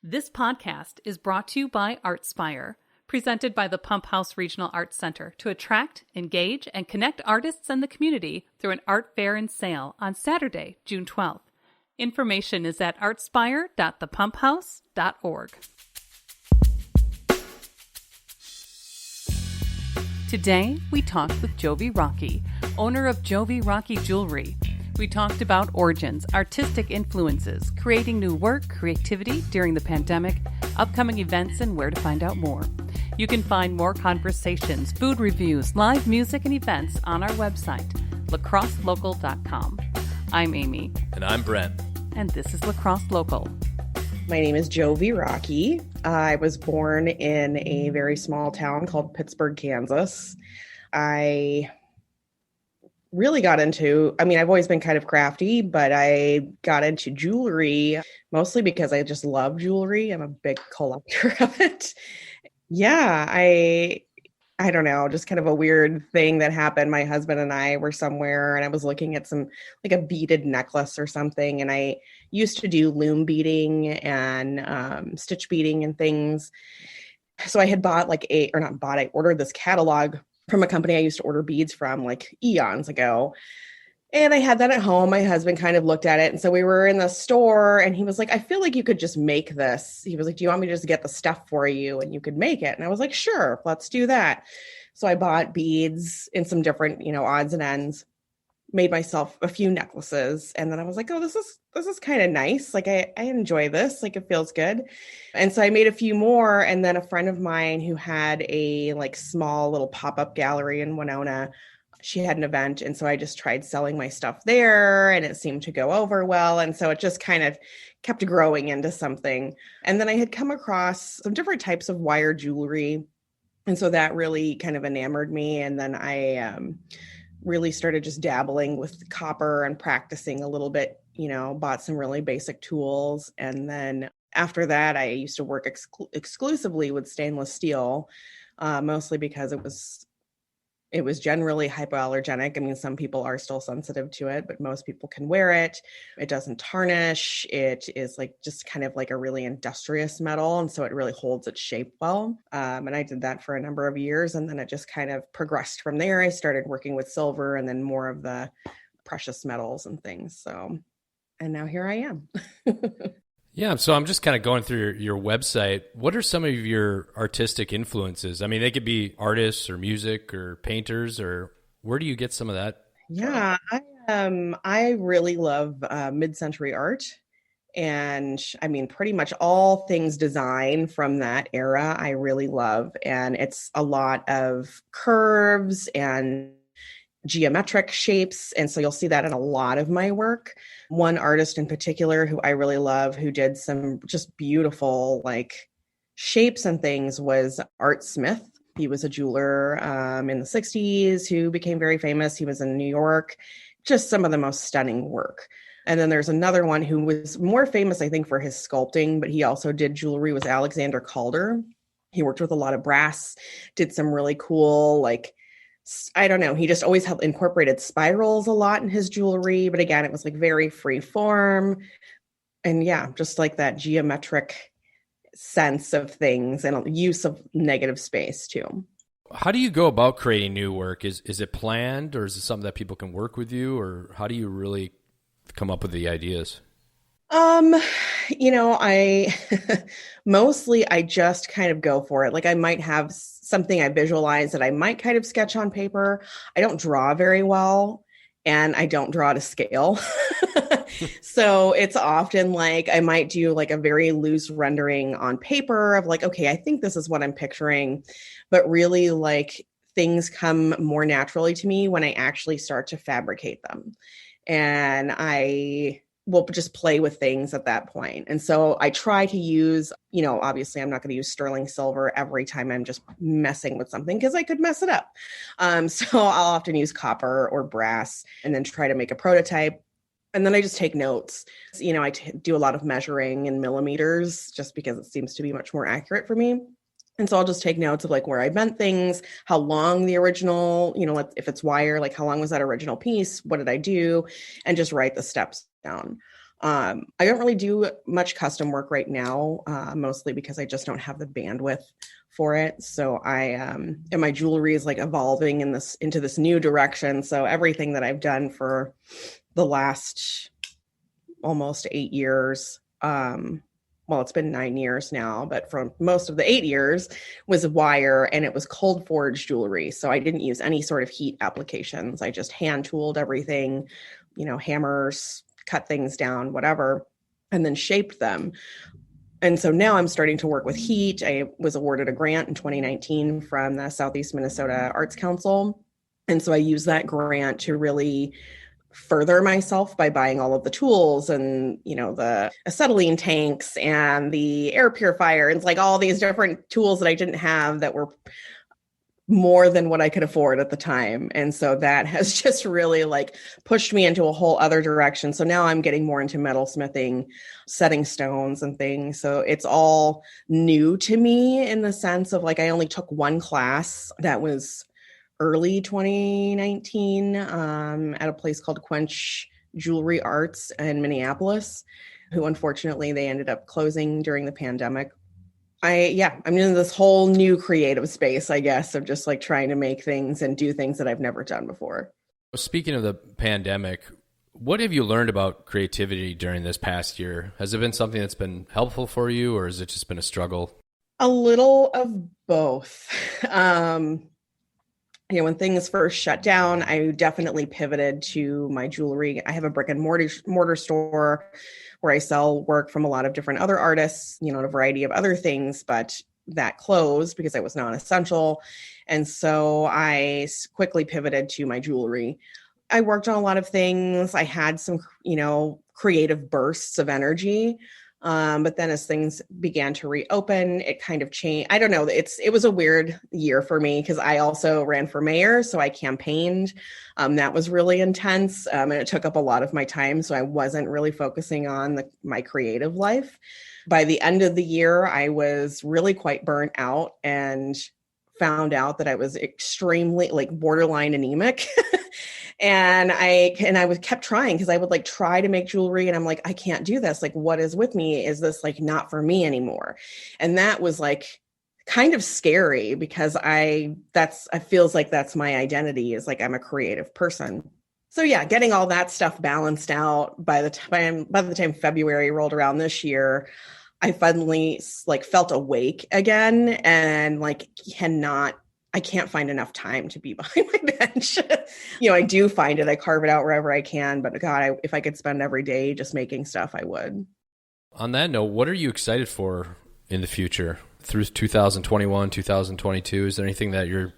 This podcast is brought to you by ArtSpire, presented by the Pump House Regional Arts Center to attract, engage, and connect artists and the community through an art fair and sale on Saturday, June 12th. Information is at artspire.thepumphouse.org. Today, we talked with Jovy Rockey, owner of Jovy Rockey Jewelry. We talked about origins, artistic influences, creating new work, creativity during the pandemic, upcoming events, and where to find out more. You can find more conversations, food reviews, live music, and events on our website, lacrosselocal.com. I'm Amy. And I'm Brent. And this is Lacrosse Local. My name is Jovy Rockey. I was born in a very small town called Pittsburgh, Kansas. I really got into, I've always been kind of crafty, but I got into jewelry mostly because I just love jewelry. I'm a big collector of it. Yeah, I don't know, just kind of a weird thing that happened. My husband and I were somewhere and I was looking at some, like a beaded necklace or something. And I used to do loom beading and stitch beading and things. So I had I ordered this catalog from a company I used to order beads from like eons ago. And I had that at home. My husband kind of looked at it. And so we were in the store and he was like, I feel like you could just make this. He was like, do you want me to just get the stuff for you and you could make it? And I was like, sure, let's do that. So I bought beads in some different, odds and ends, made myself a few necklaces. And then I was like, oh, this is kind of nice. Like I enjoy this. Like it feels good. And so I made a few more. And then a friend of mine who had a like small little pop-up gallery in Winona, she had an event. And so I just tried selling my stuff there and it seemed to go over well. And so it just kind of kept growing into something. And then I had come across some different types of wire jewelry. And so that really kind of enamored me. And then I really started just dabbling with copper and practicing a little bit, bought some really basic tools. And then after that, I used to work exclusively with stainless steel, mostly because it was generally hypoallergenic. Some people are still sensitive to it, but most people can wear it. It doesn't tarnish. It is just kind of like a really industrious metal. And so it really holds its shape well. And I did that for a number of years. And then it just kind of progressed from there. I started working with silver and then more of the precious metals and things. And now here I am. Yeah, so I'm just kind of going through your website. What are some of your artistic influences? They could be artists or music or painters, or where do you get some of that? Yeah, I really love mid-century art. And pretty much all things design from that era, I really love. And it's a lot of curves and geometric shapes. And so you'll see that in a lot of my work. One artist in particular who I really love, who did some just beautiful shapes and things, was Art Smith. He was a jeweler in the 60s who became very famous. He was in New York, just some of the most stunning work. And then there's another one who was more famous, I think, for his sculpting, but he also did jewelry, was Alexander Calder. He worked with a lot of brass, did some really cool, he just always incorporated spirals a lot in his jewelry. But again, it was very free form. And yeah, just like that geometric sense of things and use of negative space too. How do you go about creating new work? Is it planned, or is it something that people can work with you, or how do you really come up with the ideas? I mostly I just kind of go for it. I might have something I visualize that I might kind of sketch on paper. I don't draw very well and I don't draw to scale. So it's often I might do a very loose rendering on paper of okay, I think this is what I'm picturing, but really things come more naturally to me when I actually start to fabricate them. And I will just play with things at that point. And so I try to use, obviously I'm not going to use sterling silver every time I'm just messing with something because I could mess it up. So I'll often use copper or brass and then try to make a prototype. And then I just take notes. I do a lot of measuring in millimeters just because it seems to be much more accurate for me. And so I'll just take notes of where I bent things, how long the original, if it's wire, how long was that original piece? What did I do? And just write the steps down. I don't really do much custom work right now, mostly because I just don't have the bandwidth for it. So and my jewelry is like evolving into this new direction. So everything that I've done for the last almost 8 years, well, it's been 9 years now, but from most of the 8 years was wire, and it was cold forged jewelry. So I didn't use any sort of heat applications. I just hand tooled everything, hammers, cut things down, whatever, and then shaped them. And so now I'm starting to work with heat. I was awarded a grant in 2019 from the Southeast Minnesota Arts Council. And so I use that grant to really further myself by buying all of the tools and, the acetylene tanks and the air purifier. It's like all these different tools that I didn't have that were more than what I could afford at the time. And so that has just really like pushed me into a whole other direction. So now I'm getting more into metalsmithing, setting stones and things. So it's all new to me in the sense of like, I only took one class that was early 2019 at a place called Quench Jewelry Arts in Minneapolis, who unfortunately they ended up closing during the pandemic. I'm in this whole new creative space, I guess, of just like trying to make things and do things that I've never done before. Speaking of the pandemic, what have you learned about creativity during this past year? Has it been something that's been helpful for you, or has it just been a struggle? A little of both. When things first shut down, I definitely pivoted to my jewelry. I have a brick and mortar store where I sell work from a lot of different other artists, and a variety of other things, but that closed because it was non-essential. And so I quickly pivoted to my jewelry. I worked on a lot of things. I had some, creative bursts of energy. But then as things began to reopen, it kind of changed. I don't know. It was a weird year for me because I also ran for mayor. So I campaigned. That was really intense. And it took up a lot of my time. So I wasn't really focusing on my creative life. By the end of the year, I was really quite burnt out and found out that I was extremely like borderline anemic. And I kept trying because I would like try to make jewelry and I'm like, I can't do this. Like, what is with me? Is this like not for me anymore? And that was like kind of scary because I feels like that's my identity, is like I'm a creative person. So yeah, getting all that stuff balanced out by the time February rolled around this year, I finally like felt awake again and like I can't find enough time to be behind my bench. I do find it. I carve it out wherever I can. But God, if I could spend every day just making stuff, I would. On that note, what are you excited for in the future through 2021, 2022? Is there anything that you're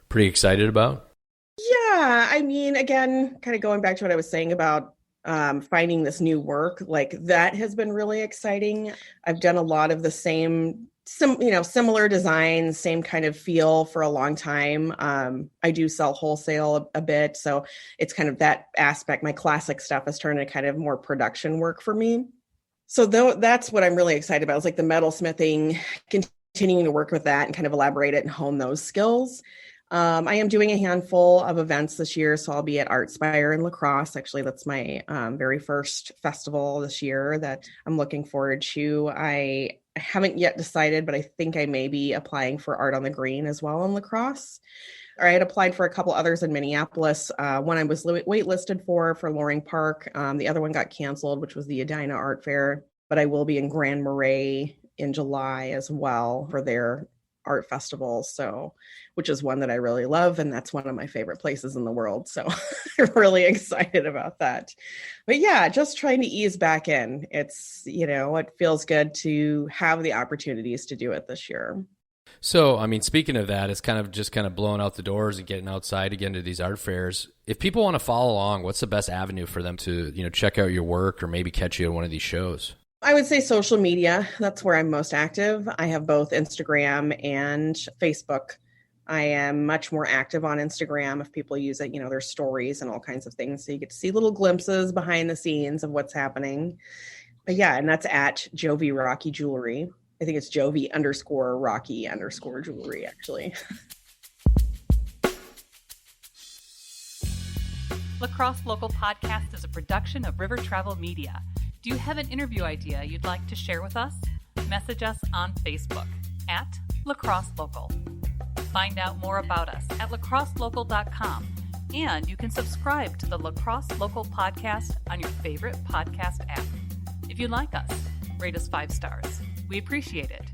pretty excited about? Yeah. I mean, again, kind of going back to what I was saying about finding this new work, like that has been really exciting. I've done a lot of the similar designs, same kind of feel for a long time. I do sell wholesale a bit. So it's kind of that aspect. My classic stuff has turned into kind of more production work for me. So that's what I'm really excited about, is like the metalsmithing, continuing to work with that and kind of elaborate it and hone those skills. I am doing a handful of events this year. So I'll be at Artspire in La Crosse. Actually, that's my very first festival this year that I'm looking forward to. I haven't yet decided, but I think I may be applying for Art on the Green as well in La Crosse. Or I had applied for a couple others in Minneapolis. One I was waitlisted for Loring Park. The other one got canceled, which was the Edina Art Fair. But I will be in Grand Marais in July as well for their art festival, which is one that I really love, and that's one of my favorite places in the world. So I'm really excited about that. But yeah, just trying to ease back in. It's, it feels good to have the opportunities to do it this year. So, I mean, speaking of that, it's kind of blowing out the doors and getting outside again to these art fairs. If people want to follow along, what's the best avenue for them to, check out your work or maybe catch you at one of these shows? I would say social media. That's where I'm most active. I have both Instagram and Facebook. I am much more active on Instagram if people use it. There's stories and all kinds of things. So you get to see little glimpses behind the scenes of what's happening. But yeah, and that's at Jovy Rockey Jewelry. I think it's Jovy_Rockey_Jewelry, actually. La Crosse Local Podcast is a production of River Travel Media. Do you have an interview idea you'd like to share with us? Message us on Facebook at Lacrosse Local. Find out more about us at lacrosselocal.com, and you can subscribe to the Lacrosse Local podcast on your favorite podcast app. If you like us, rate us 5 stars. We appreciate it.